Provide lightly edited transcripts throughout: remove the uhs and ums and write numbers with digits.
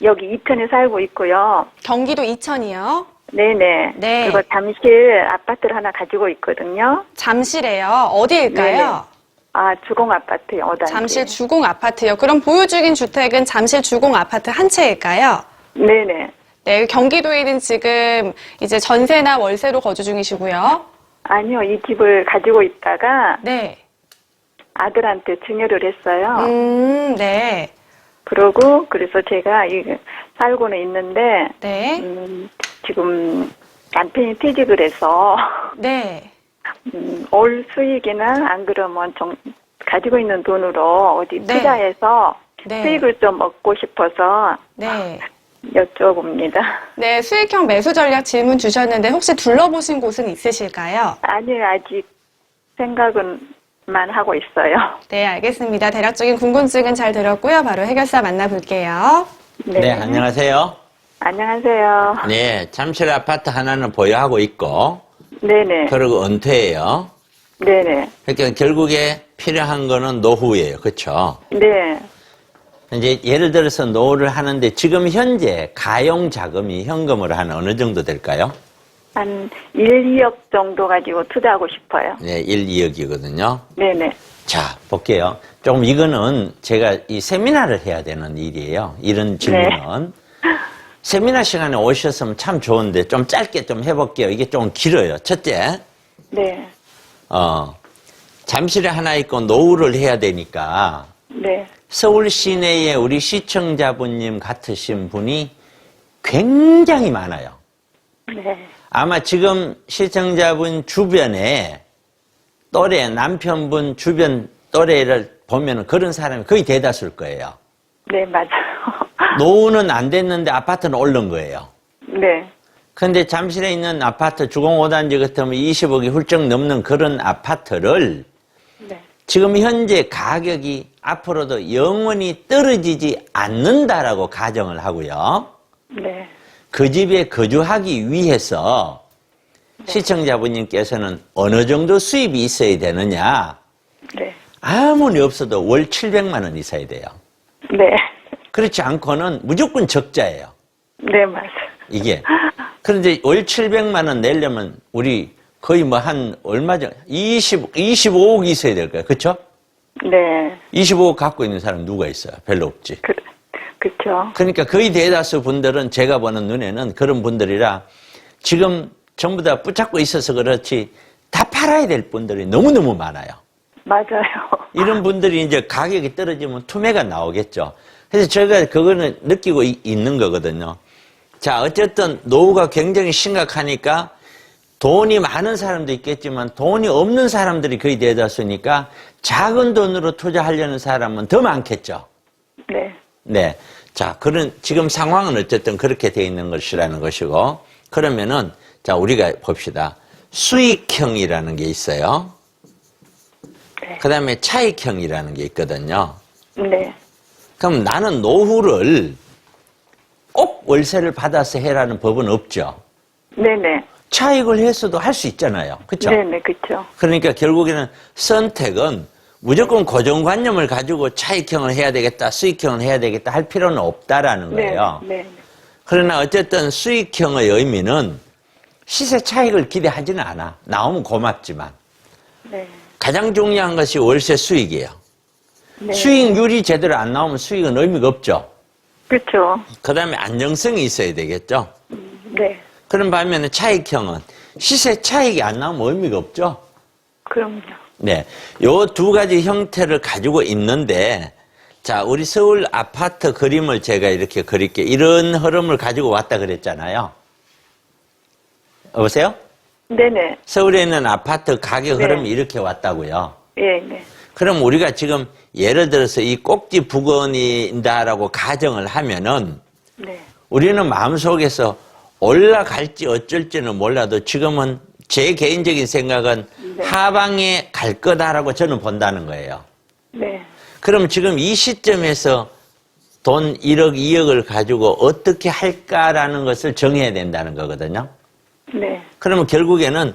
여기 이천에 살고 있고요. 경기도 이천이요? 네네. 네. 그리고 잠실 아파트를 하나 가지고 있거든요. 잠실에요. 어디일까요? 네네. 아, 주공 아파트요. 5단지. 잠실 주공 아파트요. 그럼 보유 중인 주택은 잠실 주공 아파트 한 채일까요? 네네. 네, 경기도에 있는 지금 이제 전세나 월세로 거주 중이시고요. 아니요, 이 집을 가지고 있다가 네. 아들한테 증여를 했어요. 네. 그래서 제가 살고는 있는데, 네. 지금 남편이 퇴직을 해서, 네. 올 수익이나 안 그러면 가지고 있는 돈으로 어디 네. 투자해서 네. 수익을 좀 얻고 싶어서 네. 여쭤봅니다. 네, 수익형 매수 전략 질문 주셨는데 혹시 둘러보신 곳은 있으실까요? 아니요, 아직 생각은만 하고 있어요. 네, 알겠습니다. 대략적인 궁금증은 잘 들었고요. 바로 해결사 만나볼게요. 네, 안녕하세요. 안녕하세요. 네, 잠실 아파트 하나는 보유하고 있고, 네네. 그리고 은퇴예요. 네네. 그러니까 결국에 필요한 거는 노후예요. 그렇죠? 네. 이제 예를 들어서 노후를 하는데 지금 현재 가용 자금이 현금으로 한 어느 정도 될까요? 한 1, 2억 정도 가지고 투자하고 싶어요. 네, 1, 2억이거든요. 네네. 자, 볼게요. 조금 이거는 제가 이 세미나를 해야 되는 일이에요. 이런 질문은. 세미나 시간에 오셨으면 참 좋은데 좀 짧게 좀 해볼게요. 이게 좀 길어요. 첫째, 네. 잠실에 하나 있고 노후를 해야 되니까 네. 서울 시내에 우리 시청자분님 같으신 분이 굉장히 많아요. 네. 아마 지금 시청자분 주변에 남편분 주변 또래를 보면 그런 사람이 거의 대다수일 거예요. 네, 맞아요. 노후는 안 됐는데 아파트는 오른 거예요. 네. 근데 잠실에 있는 아파트 주공 5단지 같으면 20억이 훌쩍 넘는 그런 아파트를 네. 지금 현재 가격이 앞으로도 영원히 떨어지지 않는다라고 가정을 하고요. 네. 그 집에 거주하기 위해서 시청자분님께서는 어느 정도 수입이 있어야 되느냐. 네. 아무리 없어도 월 700만 원 있어야 돼요. 네. 그렇지 않고는 무조건 적자예요. 네, 맞아요. 이게. 그런데 월 700만 원 내려면 우리 거의 뭐 한 얼마 전 25억 있어야 될 거예요. 그렇죠? 네. 25억 갖고 있는 사람 누가 있어요? 별로 없지. 그쵸. 그러니까 거의 대다수 분들은 제가 보는 눈에는 그런 분들이라 지금 전부 다 붙잡고 있어서 그렇지 다 팔아야 될 분들이 너무너무 많아요. 맞아요. 이런 분들이 이제 가격이 떨어지면 투매가 나오겠죠. 그래서 제가 그거는 느끼고 있는 거거든요. 자, 어쨌든 노후가 굉장히 심각하니까 돈이 많은 사람도 있겠지만 돈이 없는 사람들이 거의 대다수니까 작은 돈으로 투자하려는 사람은 더 많겠죠. 네. 네. 자, 지금 상황은 어쨌든 그렇게 돼 있는 것이라는 것이고, 그러면은, 자, 우리가 봅시다. 수익형이라는 게 있어요. 네. 그 다음에 차익형이라는 게 있거든요. 네. 그럼 나는 노후를 꼭 월세를 받아서 해라는 법은 없죠. 네네. 차익을 해서도 할 수 있잖아요. 그렇죠? 네네, 그쵸. 그러니까 결국에는 선택은 무조건 고정관념을 가지고 차익형을 해야 되겠다, 수익형을 해야 되겠다 할 필요는 없다라는 거예요. 네. 네. 그러나 어쨌든 수익형의 의미는 시세 차익을 기대하지는 않아. 나오면 고맙지만. 네. 가장 중요한 것이 월세 수익이에요. 네. 수익률이 제대로 안 나오면 수익은 의미가 없죠. 그쵸. 그 다음에 안정성이 있어야 되겠죠. 네. 그런 반면에 차익형은 시세 차익이 안 나오면 의미가 없죠. 그럼요. 네. 요 두 가지 형태를 가지고 있는데, 자, 우리 서울 아파트 그림을 제가 이렇게 그릴게요. 이런 흐름을 가지고 왔다 그랬잖아요. 여보세요? 네네. 서울에 있는 아파트 가격 네. 흐름이 이렇게 왔다고요. 예, 네. 그럼 우리가 지금 예를 들어서 이 꼭지 부근이다라고 가정을 하면은 네. 우리는 마음속에서 올라갈지 어쩔지는 몰라도 지금은 제 개인적인 생각은 네. 하방에 갈 거다라고 저는 본다는 거예요. 네. 그럼 지금 이 시점에서 돈 1억, 2억을 가지고 어떻게 할까라는 것을 정해야 된다는 거거든요. 네. 그러면 결국에는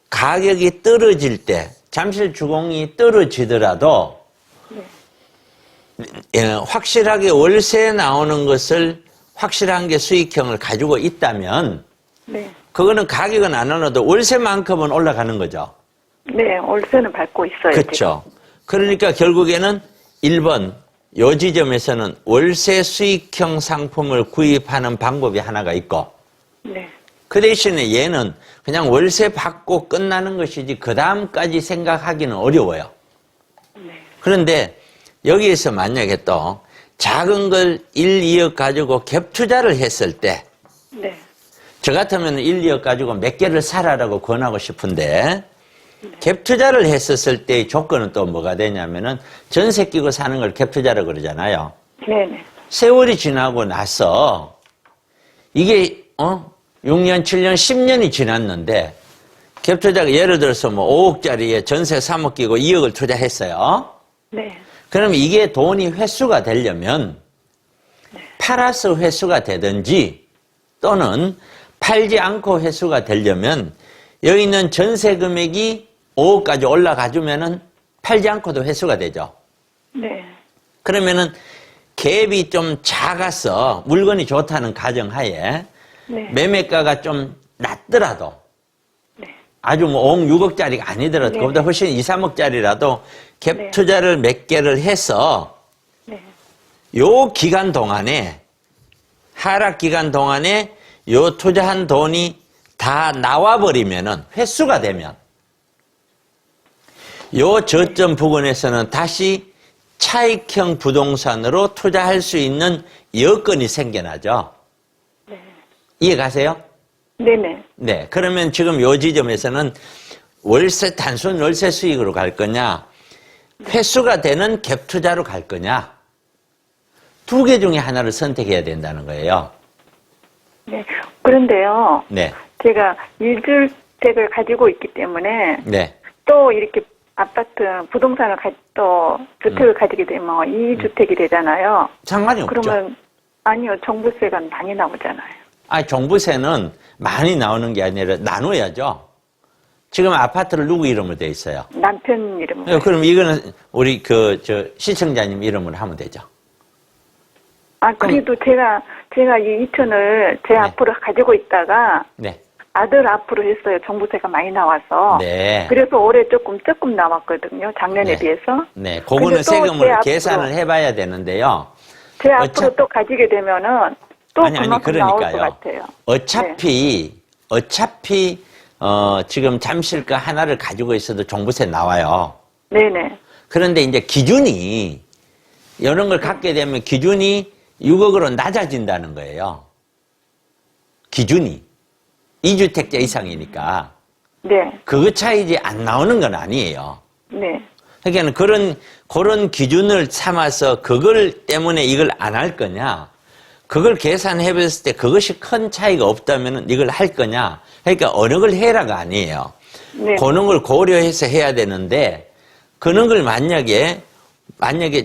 가격이 떨어질 때, 잠실 주공이 떨어지더라도 확실하게 월세 나오는 것을 확실한 게 수익형을 가지고 있다면 네. 그거는 가격은 안 올라도 월세만큼은 올라가는 거죠. 네, 월세는 받고 있어요. 그렇죠. 그러니까 결국에는 1번 요 지점에서는 월세 수익형 상품을 구입하는 방법이 하나가 있고 지금. 네. 그 대신에 얘는 그냥 월세 받고 끝나는 것이지 그 다음까지 생각하기는 어려워요. 네. 그런데 여기에서 만약에 또 작은 걸 1, 2억 가지고 갭 투자를 했을 때 네. 저 같으면 1, 2억 가지고 몇 개를 사라라고 권하고 싶은데 갭 투자를 했었을 때의 조건은 또 뭐가 되냐면은 전세 끼고 사는 걸 갭 투자라고 그러잖아요. 네네. 세월이 지나고 나서 이게 6년, 7년, 10년이 지났는데 갭 투자가 예를 들어서 뭐 5억짜리에 전세 3억 끼고 2억을 투자했어요. 네. 그러면 이게 돈이 회수가 되려면 팔아서 회수가 되든지 또는 팔지 않고 회수가 되려면 여기 있는 전세 금액이 5억까지 올라가 주면은 팔지 않고도 회수가 되죠. 네. 그러면은 갭이 좀 작아서 물건이 좋다는 가정하에 네. 매매가가 좀 낮더라도 네. 아주 뭐 5억, 6억짜리가 아니더라도 네. 그보다 훨씬 2, 3억짜리라도 갭 네. 투자를 몇 개를 해서 네. 요 기간 동안에 하락 기간 동안에 요 투자한 돈이 다 나와버리면은 회수가 되면 요 저점 부근에서는 다시 차익형 부동산으로 투자할 수 있는 여건이 생겨나죠. 네. 이해 가세요? 네네. 네. 그러면 지금 요 지점에서는 단순 월세 수익으로 갈 거냐, 회수가 되는 갭 투자로 갈 거냐, 두 개 중에 하나를 선택해야 된다는 거예요. 네. 그런데요. 네. 제가 1주택을 가지고 있기 때문에 네. 또 이렇게 아파트, 부동산을 또 주택을 가지게 되면 2주택이 되잖아요. 상관이 없죠. 그러면, 아니요, 종부세가 많이 나오잖아요. 종부세는 많이 나오는 게 아니라 나눠야죠. 지금 아파트를 누구 이름으로 돼 있어요? 남편 이름으로. 그럼 이거는 우리 시청자님 이름으로 하면 되죠. 그래도 제가 이 2층을 제 앞으로 가지고 있다가 네. 아들 앞으로 했어요. 종부세가 많이 나와서. 네. 그래서 올해 조금 나왔거든요. 작년에 네. 비해서. 네. 그거는 근데 또 제 세금을 앞으로, 계산을 해봐야 되는데요. 제 앞으로 또 가지게 되면은 또 그만큼 나올 것 같아요. 어차피 지금 잠실가 하나를 가지고 있어도 종부세 나와요. 네네. 그런데 이제 기준이 이런 걸 갖게 되면 기준이 6억으로 낮아진다는 거예요. 기준이 2주택자 이상이니까 네. 그 차이지 안 나오는 건 아니에요. 네. 그러니까 그런 기준을 삼아서 그걸 때문에 이걸 안 할 거냐, 그걸 계산해 봤을 때 그것이 큰 차이가 없다면 이걸 할 거냐, 그러니까 어느 걸 해라가 아니에요. 네. 그런 걸 고려해서 해야 되는데 그런 걸 만약에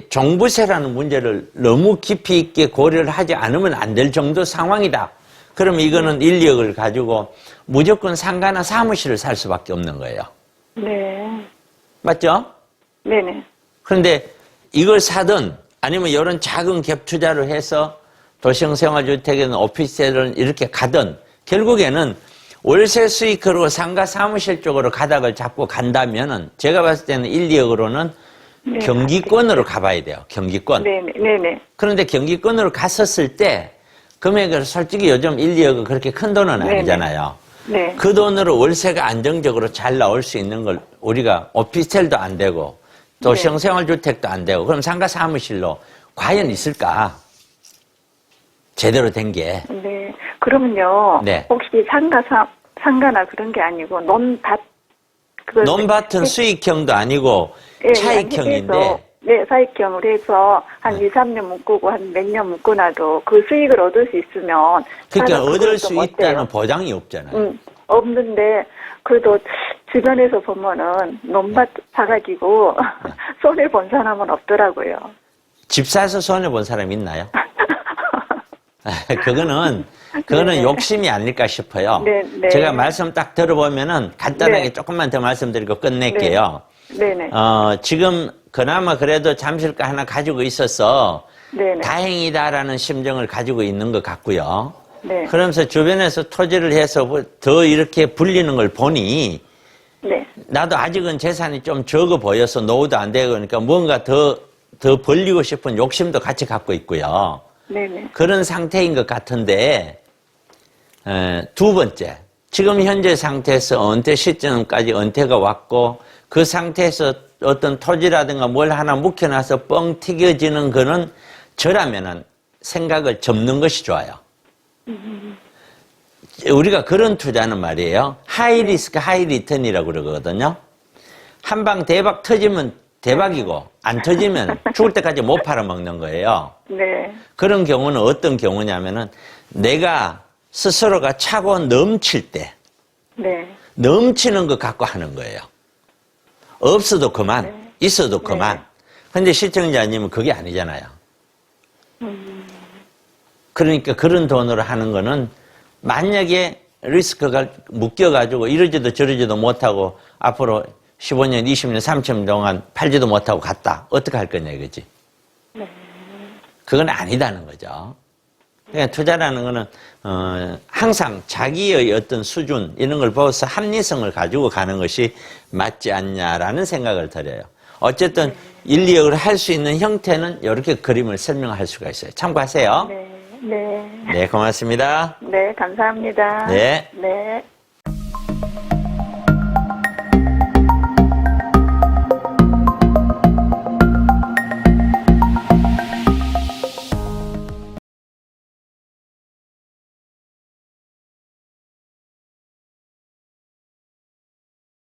종부세라는 문제를 너무 깊이 있게 고려를 하지 않으면 안 될 정도 상황이다. 그러면 이거는 1, 2억을 가지고 무조건 상가나 사무실을 살 수밖에 없는 거예요. 네. 맞죠? 네네. 그런데 이걸 사든 아니면 이런 작은 갭 투자를 해서 도시형 생활주택이든 오피스텔을 이렇게 가든 결국에는 월세 수익으로 상가 사무실 쪽으로 가닥을 잡고 간다면은 제가 봤을 때는 1, 2억으로는 네, 경기권으로 가봐야 돼요. 경기권. 네네. 그런데 경기권으로 갔었을 때 금액을 솔직히 요즘 1, 2억은 그렇게 큰 돈은 네네. 아니잖아요. 네. 그 돈으로 월세가 안정적으로 잘 나올 수 있는 걸 우리가 오피스텔도 안 되고 도시형 생활주택도 안 되고 그럼 상가 사무실로 과연 있을까? 제대로 된 게. 네. 그러면요. 네. 혹시 상가나 그런 게 아니고 논밭은 수익형도 아니고 차익형인데. 네, 사익형으로 해서 한 2, 3년 묶고 한 몇 년 묶어놔도 그 수익을 얻을 수 있으면. 그러니까 나는 얻을 그걸 수 좀 어때요? 있다는 보장이 없잖아요. 없는데 그래도 주변에서 보면은 논밭 사가지고 손해 본 사람은 없더라고요. 집 사서 손해본 사람 있나요? 그거는 네. 욕심이 아닐까 싶어요. 네. 제가 말씀 딱 들어보면은 간단하게 네. 조금만 더 말씀드리고 끝낼게요. 네네. 지금 그나마 그래도 잠실가 하나 가지고 있어서 네네. 다행이다라는 심정을 가지고 있는 것 같고요. 네. 그러면서 주변에서 토지를 해서 더 이렇게 불리는 걸 보니 네. 나도 아직은 재산이 좀 적어 보여서 노후도 안 되고 그러니까 뭔가 더 벌리고 싶은 욕심도 같이 갖고 있고요. 네네. 그런 상태인 것 같은데 두 번째, 지금 현재 상태에서 은퇴 시점까지 은퇴가 왔고 그 상태에서 어떤 토지라든가 뭘 하나 묵혀놔서 뻥 튀겨지는 거는 저라면은 생각을 접는 것이 좋아요. 우리가 그런 투자는 말이에요. 하이 리스크, 하이 리턴이라고 그러거든요. 한 방 대박 터지면 대박이고 안 터지면 죽을 때까지 못 팔아먹는 거예요. 네. 그런 경우는 어떤 경우냐면은 내가 스스로가 차고 넘칠 때 네. 넘치는 것 갖고 하는 거예요. 없어도 그만, 네. 있어도 그만. 네. 근데 시청자님은 그게 아니잖아요. 그러니까 그런 돈으로 하는 거는 만약에 리스크가 묶여가지고 이러지도 저러지도 못하고 앞으로 15년, 20년, 30년 동안 팔지도 못하고 갔다. 어떻게 할 거냐 이거지. 그건 아니다는 거죠. 그러니까 투자라는 거는 항상 자기의 어떤 수준 이런 걸 보고서 합리성을 가지고 가는 것이 맞지 않냐라는 생각을 드려요. 어쨌든 1, 2억을 할 수 있는 형태는 이렇게 그림을 설명할 수가 있어요. 참고하세요. 네. 네. 네, 고맙습니다. 네, 감사합니다. 네. 네.